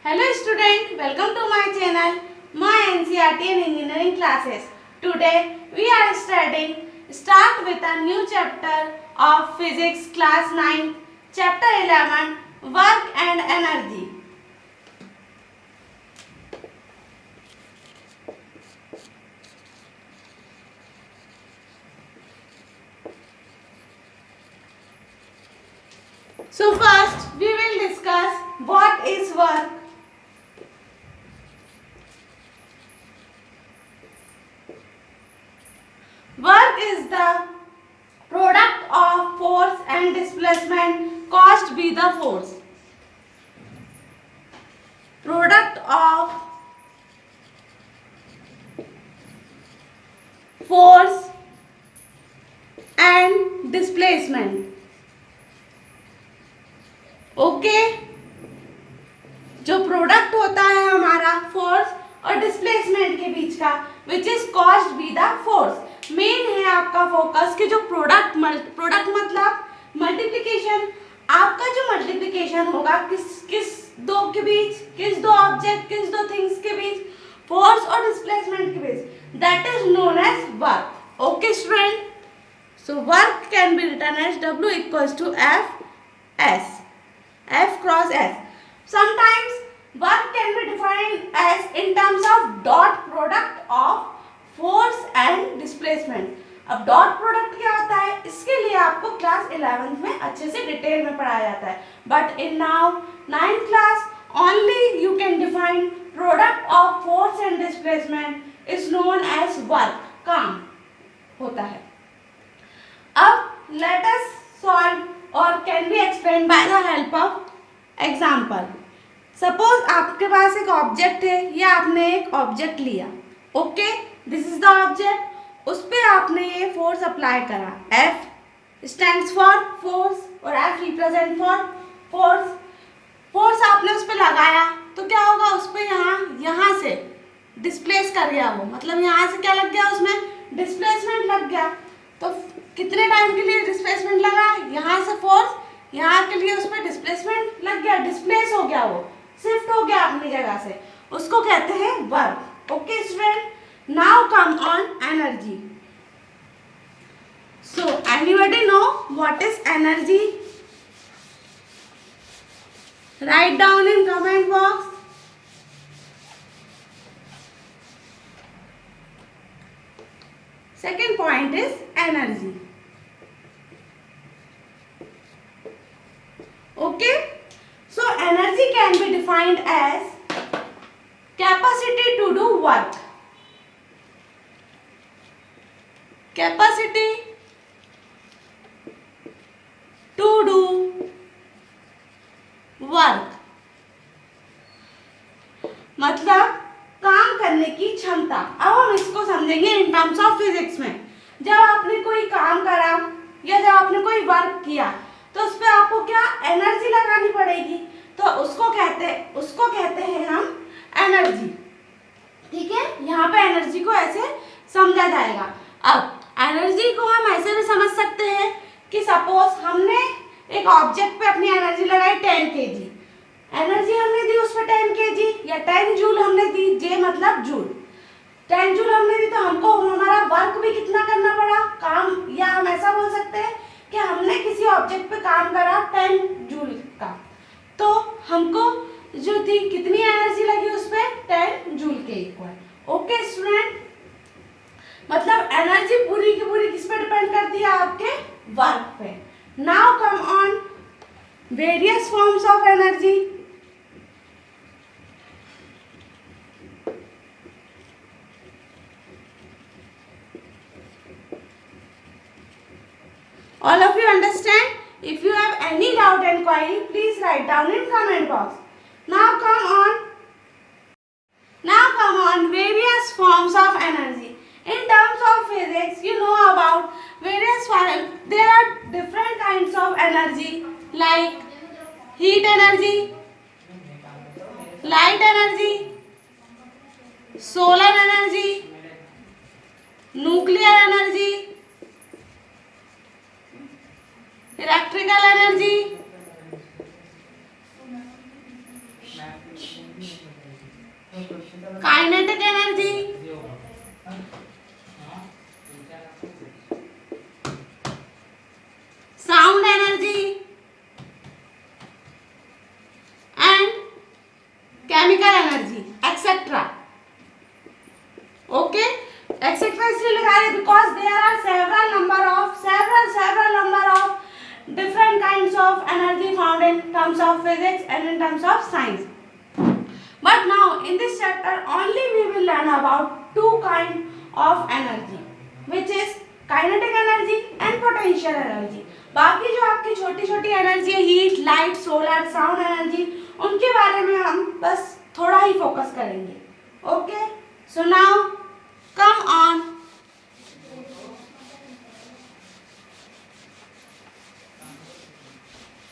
Hello student, welcome to my channel, my NCERT and engineering classes. Today we are start with a new chapter of physics class 9, chapter 11, work and energy. So first we will discuss what is work. Work is the product of force and displacement caused by the force. Product of force and displacement. Okay जो product होता है हमारा force और displacement के बीच का which is caused by the force. Main है आपका focus कि जो प्रोडक्ट मतलब मल्टीप्लिकेशन. आपका जो मल्टीप्लिकेशन होगा किस दो के बीच, किस दो ऑब्जेक्ट, किस दो थिंग्स के बीच, फोर्स और डिस्प्लेसमेंट के बीच, that is known as work. Okay student, so work can be written as W equals to F cross S. Sometimes work can be defined as in terms of dot product of force and displacement. अब dot product क्या होता है, इसके लिए आपको class 11th में अच्छे से डिटेल में पढ़ाया जाता है. But in now 9th class only you can define product of force and displacement is known as work. काम होता है. अब let us solve or can be explained by the help of example. Suppose आपके पास एक object है या आपने एक ऑब्जेक्ट लिया. Okay, this is the object. उस पर आपने ये फोर्स अप्लाई करा. F स्टैंड्स फॉर फोर्स और F represent for force. Force आपने उस पर लगाया तो क्या होगा, उस पर यहाँ से डिस्प्लेस कर गया वो, मतलब यहाँ से क्या लग गया, उसमें डिस्प्लेसमेंट लग गया. तो कितने टाइम के लिए डिस्प्लेसमेंट लगा, यहाँ से फोर्स, यहाँ के लिए उस पर डिस्प्लेसमेंट लग गया, डिस्प्लेस हो गया, वो शिफ्ट हो गया अपनी जगह से, उसको कहते हैं work. Okay student, now come on energy. So anybody know what is energy? Write down in comment box. Second point is energy. Okay, so energy can be defined as capacity to do work. Capacity to do work मतलब काम करने की क्षमता. अब हम इसको समझेंगे in terms of physics में. जब आपने कोई काम करा या जब आपने कोई वर्क किया तो उस पर आपको क्या एनर्जी लगानी पड़ेगी, तो उसको कहते हैं हम एनर्जी. ठीक है, यहाँ पे एनर्जी को ऐसे समझा जाएगा. अब एनर्जी को हम ऐसे भी समझ सकते हैं कि सपोज हमने एक ऑब्जेक्ट पे अपनी एनर्जी लगाई 10 kg. एनर्जी हमने दी उस पर 10 kg या 10 जूल हमने दी, जे मतलब जूल. 10 जूल हमने दी तो हमको हमारा वर्क भी कितना करना पड़ा, काम, या हम ऐसा बोल सकते हैं कि हमने किसी ऑब्जेक्ट पे काम करा 10 जूल का, तो हमको जो थी कितनी एनर्जी लगी उस पे 10 जूल के इक्वल. ओके स्टूडेंट, मतलब एनर्जी पूरी की पूरी किस पे डिपेंड करती है, आपके वर्क पे. Now come on various forms of energy. All of you understand? If you have any doubt and query, please write down in comment box. Now come on various forms of energy. In terms of physics, you know about various forms. There are different kinds of energy like heat energy, light energy, solar energy, nuclear energy, electrical energy, kinetic energy, sound energy and chemical energy etcetera. Okay, etcetera इसलिए लिखा है because there are several number of different kinds of energy found in terms of physics and in terms of science. But now in this chapter only we will learn about two kinds of energy, which is kinetic energy and potential energy. बाकी जो आपकी छोटी छोटी energy है, heat, light, solar, sound energy, उनके बारे में हम बस थोड़ा ही फोकस करेंगे. Okay, so now come on.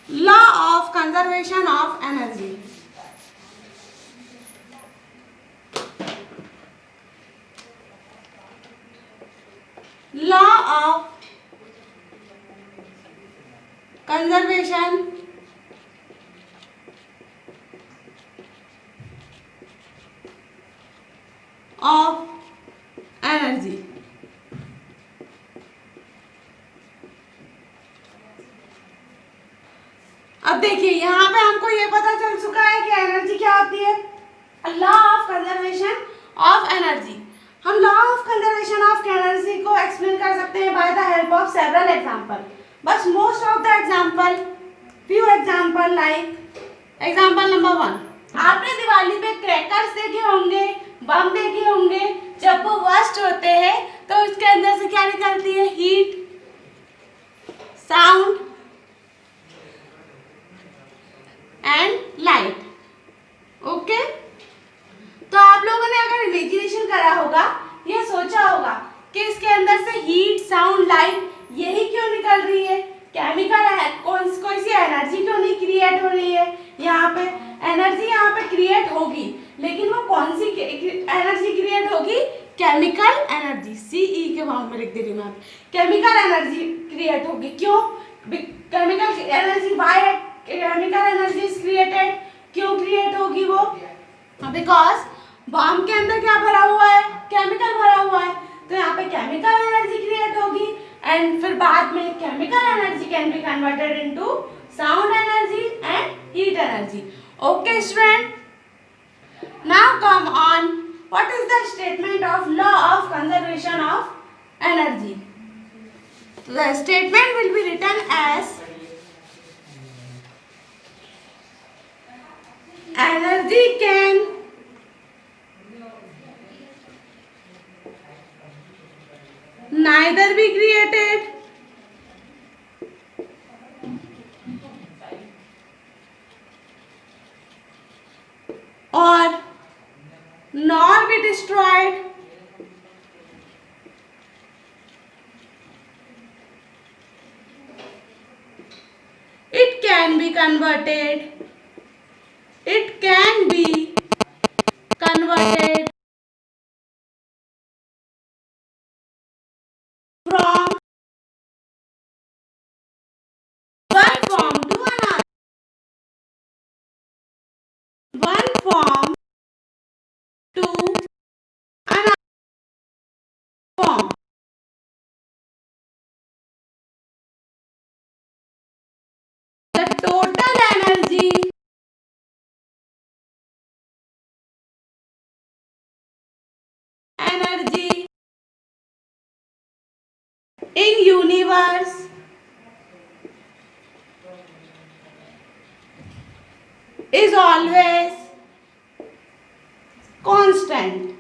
Law of conservation of energy. Law of conservation of energy. अब देखिए यहाँ पे हमको ये पता चल चुका है कि एनर्जी क्या होती है. Law of conservation of energy. हम law of conservation of energy को एक्सप्लेन कर सकते हैं by the help of several example. बस most of the example, few example like example number 1. आपने दिवाली पे क्रैकर्स देखे होंगे, बम देखे होंगे. जब वो बर्स्ट होते हैं तो उसके अंदर से क्या निकलती है? Heat, sound and light. Okay, तो आप लोगों ने अगर इमेजिनेशन करा होगा, ये सोचा होगा कि इसके अंदर से हीट, साउंड, लाइट यही क्यों निकल रही है? केमिकल है, कोई सी एनर्जी क्यों नहीं क्रिएट हो रही है? यहाँ पे एनर्जी यहाँ पे क्रिएट होगी, लेकिन वो कौन सी एनर्जी क्रिएट होगी? Chemical energy. सीई के भाव में लिख दे रही मैं. केमिकल एनर्जी क्रिएट होगी. क्यों? Chemical energy, why chemical energy is created. क्यों क्रिएट होगी वो? बिकॉज बम के अंदर क्या भरा हुआ है? केमिकल भरा हुआ है. तो यहाँ पे केमिकल एनर्जी क्रिएट होगी एंड फिर बाद में chemical energy can be converted into sound energy and heat energy. Okay student, now come on. What is the statement of law of conservation of energy? The statement will be written as energy can neither be created or nor be destroyed. It can be converted. It can be converted from one form to another. One form to another form. The total energy in universe is always constant.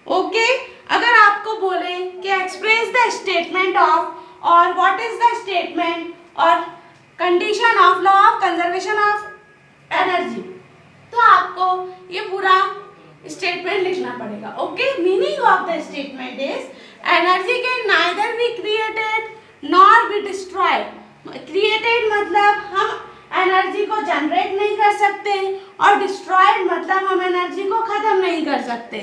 Okay, अगर आपको बोले कि express the statement of और what is the statement और condition of law of conservation of energy, तो आपको ये पूरा स्टेटमेंट लिखना पड़ेगा. Okay, meaning of the statement is energy can neither be created nor be destroyed. Created मतलब हम एनर्जी को जनरेट नहीं कर सकते और डिस्ट्रॉयड मतलब हम एनर्जी को खत्म नहीं कर सकते.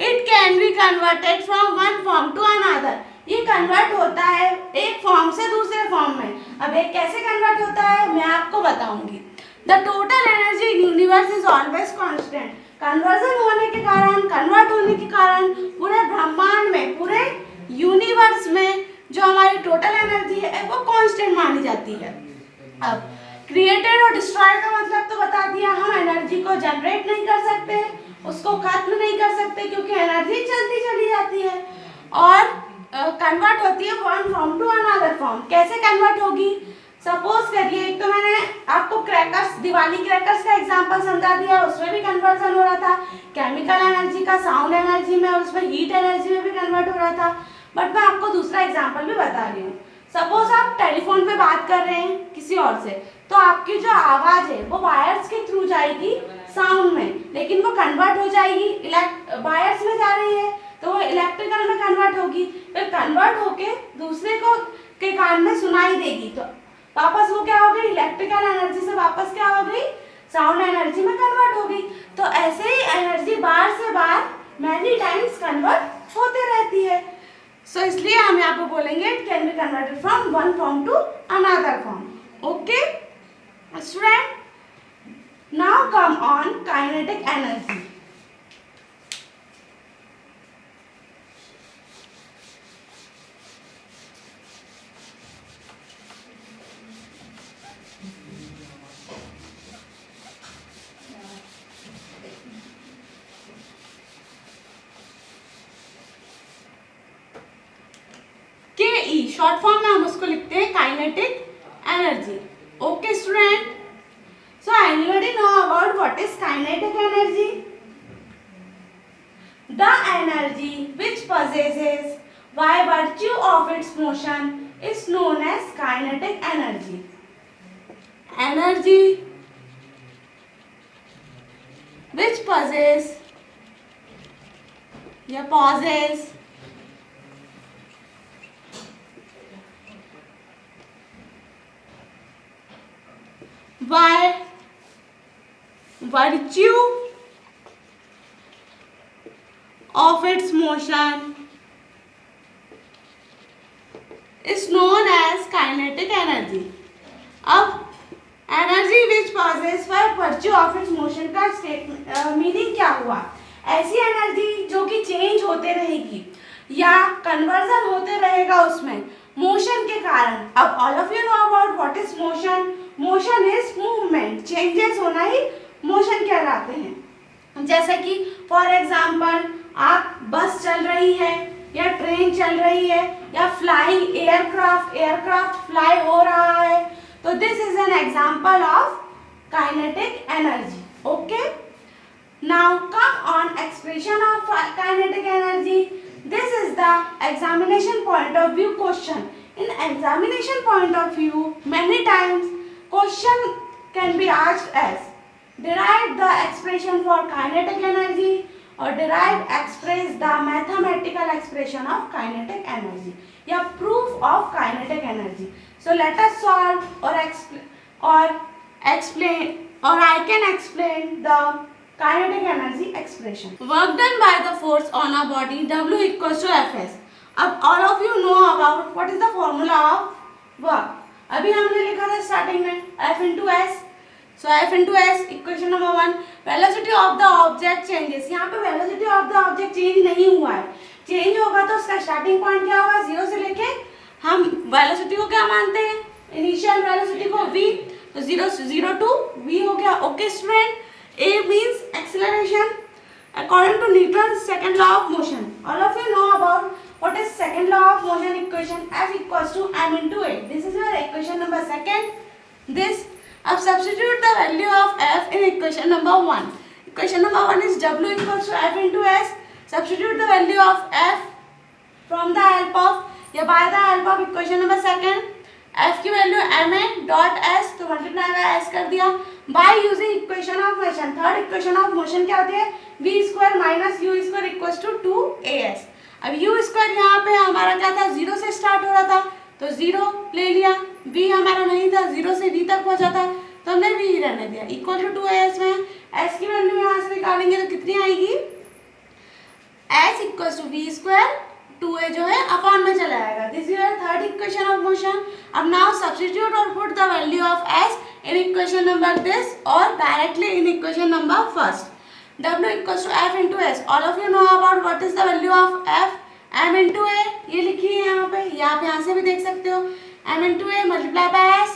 It can be converted from one form to another. ये कन्वर्ट होता है एक फॉर्म से दूसरे फॉर्म में। अब एक कैसे कन्वर्ट होता है मैं आपको बताऊंगी। The total energy in universe is always constant. Conversion होने के कारण, कन्वर्ट होने के कारण पूरे ब्रह्मांड में, पूरे यूनिवर्स में जो हमारी टोटल एनर्जी है वो कांस्टेंट मानी जाती है। अब क्रिएटेड और डिस्ट्रॉय का मतलब तो बता दिया। हम एनर्जी को जनरेट नहीं कर सकते, उसको खत्म नहीं कर सकते क्योंकि एनर्जी चलती चली जाती है और कन्वर्ट होती है one form to another form. कैसे कन्वर्ट होगी? सपोज करिए, एक तो मैंने आपको क्रैकर्स, दिवाली क्रैकर्स का एग्जांपल समझा दिया, उसमें भी कन्वर्जन हो रहा था। केमिकल एनर्जी का साउंड एनर्जी में और उसमें हीट एनर्जी में भी कन्वर्ट हो रहा था। बट मैं आपको दूसरा एग्जांपल भी बता रही हूँ। सपोज आप टेलीफोन पे बात कर रहे हैं किसी और से, तो आपकी जो आवाज़ है वो वायर्स के थ्रू जाएगी साउंड में, लेकिन वो कन्वर्ट हो जाएगी वायर्स में जा रही है तो वो इलेक्ट्रिकल में कन्वर्ट होगी, फिर कन्वर्ट होके दूसरे को के कान में सुनाई देगी, तो वापस वो क्या हो गई? इलेक्ट्रिकल एनर्जी से वापस क्या हो गई? साउंड एनर्जी में कन्वर्ट हो गई। तो ऐसे ही एनर्जी बार से बार मैनी टाइम्स कन्वर्ट होते रहती है। सो इसलिए हम यहाँ पे बोलेंगे it can be converted from one form to another form. Okay student, now come on kinetic energy. KE short form में हम उसको लिखते हैं kinetic energy. Okay student, so anybody know about what is kinetic energy? The energy which possesses by virtue of its motion is known as kinetic energy. Energy which possesses by virtue of its motion is known as kinetic energy. अब energy which possess by virtue of its motion का meaning क्या हुआ? ऐसी energy जो कि change होते रहेगी या कन्वर्जन होते रहेगा उसमें मोशन के कारण। अब all of you know about what is motion. Motion is movement, changes होना ही मोशन कहलाते हैं। जैसे कि फॉर एग्जाम्पल आप बस चल रही है या ट्रेन चल रही है या फ्लाइंग एयरक्राफ्ट फ्लाई हो रहा है, तो this is an example of kinetic energy. Okay, now come on expression of kinetic energy. This is the examination point of view question. In examination point of view, many times question can be asked as derive the expression for kinetic energy or express the mathematical expression of kinetic energy या proof of kinetic energy. So let us solve or explain or I can explain the kinetic energy expression. Work done by the force on a body W equals to Fs. अब all of you know about what is the formula of work. अभी हमने लिखा था starting में F into S. So F into S equation number 1, velocity of the object changes. यहाँ पे velocity of the object change नहीं हुआ है, चेंज होगा तो उसका स्टार्टिंग पॉइंट क्या होगा? 0 से लेके हम वेलोसिटी को क्या मानते हैं? इनिशियल वेलोसिटी को v, तो 0 to v हो गया। Okay student, A means acceleration according to Newton's second law of motion. All of you know about what is second law of motion equation? F equals to m into a. This is your equation number second. This, अब substitute the value of F in equation number 1. Equation number 1 is W equals to F into S. Substitute the value of F from the help of या by the help of equation number second. F की value ma dot s, तो multiply by s कर दिया। By using equation of motion, third equation of motion क्या होती है? v square minus u square equals to 2as। अब you square यहाँ पे हमारा क्या था? 0 से स्टार्ट हो रहा था, तो 0 ले लिया। v हमारा नहीं था, 0 से v तक पहुँचा था, तो हमने v ही रहने दिया। इक्वल टू 2as में s की वैल्यू यहाँ से निकालेंगे तो कितनी आएगी? s equals to v square 2a जो है अपॉन में चला जाएगा। This is third equation of motion. अब नाउ सब्स्टिट्यूट और put the value of s in equation number this और directly in equation number first. w equals to f into S. All of you know about what is the value of f, m into a, ये लिखी है यहाँ पे, या आप यहाँ से भी देख सकते हो, m into a multiply by s।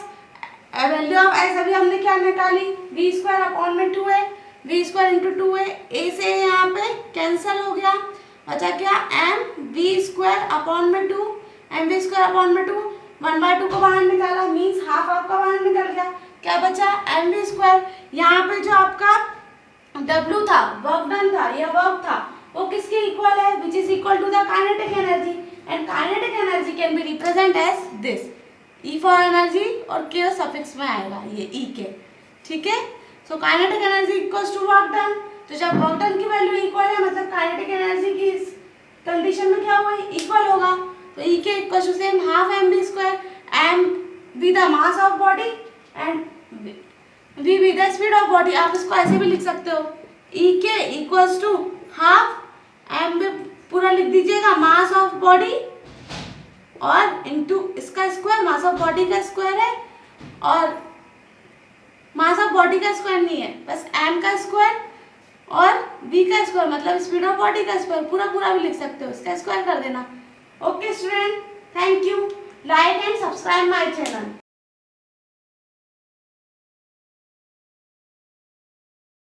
Value of s अभी हमने क्या निकाली, v स्क्वायर अपॉन में 2a, v square into 2a, a से यहाँ पे कैंसिल हो गया, बचा क्या m v स्क्वायर अपॉन में 2, m v स्क्वायर अपॉन में 2, 1/2 को बाहर निकाला, मीन्स हाफ आपका बाहर निकल गया, क्या बचा m v स्क्वायर। यहाँ पे जो आपका w था, वर्क डन था, यह वर्क था, वो किसके इक्वल है, which is equal to the kinetic energy, and kinetic energy can be represent as this, E for energy और K सफिक्स में आएगा ये E के, ठीक है। So kinetic energy equals to work done. तो जब वर्क डन की वैल्यू इक्वल है मतलब काइनेटिक एनर्जी की इस कंडीशन में क्या हुआ, इक्वल होगा। तो E के equal to same half m v square, m be the mass of body and v be the speed of body. आप इसको ऐसे भी लिख सकते हो, E के equals to half m v, पूरा लिख दीजिएगा, मास ऑफ बॉडी और इनटू इसका स्क्वायर, मास ऑफ बॉडी का स्क्वायर है, और मास ऑफ बॉडी का स्क्वायर नहीं है, बस m का स्क्वायर और v का स्क्वायर, मतलब स्पीड ऑफ बॉडी का स्क्वायर, पूरा भी लिख सकते हो, इसका स्क्वायर कर देना। Okay student, thank you, like and subscribe my channel.